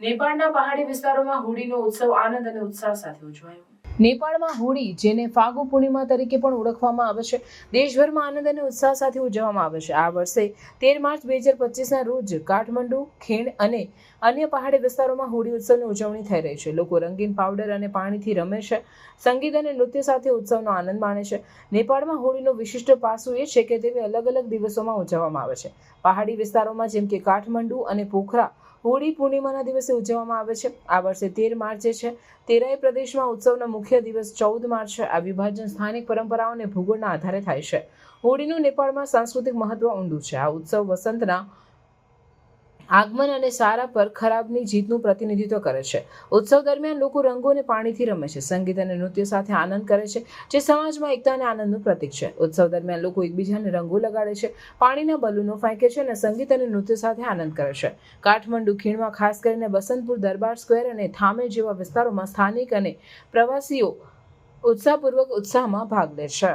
નેપાળના પહાડી વિસ્તારોમાં હોળીનો ઉત્સવ આનંદ અને ઉત્સાહ સાથે ઉજવાયો. નેપાળમાં હોળી, જેને ફાગુ પૂર્ણિમા તરીકે પણ ઓળખવામાં આવે છે, દેશભરમાં આનંદ અને ઉત્સાહ સાથે ઉજવવામાં આવે છે. આ વર્ષે 13 માર્ચ 2025ના રોજ કાઠમંડુ, ખીણ અને અન્ય પહાડી વિસ્તારોમાં હોળી ઉત્સવની ઉજવણી થઈ રહી છે. લોકો રંગીન પાવડર અને પાણીથી રમે છે, સંગીત અને નૃત્ય સાથે ઉત્સવનો આનંદ માણે છે. નેપાળમાં હોળીનું વિશિષ્ટ પાસું એ છે કે તે અલગ અલગ દિવસોમાં ઉજવવામાં આવે છે. પહાડી વિસ્તારોમાં જેમ કે કાઠમંડુ અને પોખરા હોળી પૂર્ણિમાના દિવસે ઉજવવામાં આવે છે. આ વર્ષે 13 માર્ચે છે. તેરાઈ પ્રદેશમાં ઉત્સવનો મુખ્ય દિવસ 14 માર્ચ છે. આ વિભાજન સ્થાનિક પરંપરાઓ અને ભૂગોળના આધારે થાય છે. હોળીનું નેપાળમાં સાંસ્કૃતિક મહત્વ ઊંડું છે. આ ઉત્સવ વસંતના આગમન અને સારા પર ખરાબની જીતનું પ્રતિનિધિત્વ કરે છે. ઉત્સવ દરમિયાન લોકો રંગો અને પાણીથી રમે છે, સંગીત અને નૃત્ય સાથે આનંદ કરે છે, જે સમાજમાં એકતા અને આનંદનું પ્રતીક છે. ઉત્સવ દરમિયાન લોકો એકબીજાને રંગો લગાડે છે, પાણીના બલૂનો ફેંકે છે અને સંગીત અને નૃત્ય સાથે આનંદ કરે છે. કાઠમંડુ ખીણમાં ખાસ કરીને બસંતપુર દરબાર સ્ક્વેર અને થામે જેવા વિસ્તારોમાં સ્થાનિક અને પ્રવાસીઓ ઉત્સાહપૂર્વક ઉત્સાહમાં ભાગ લે છે.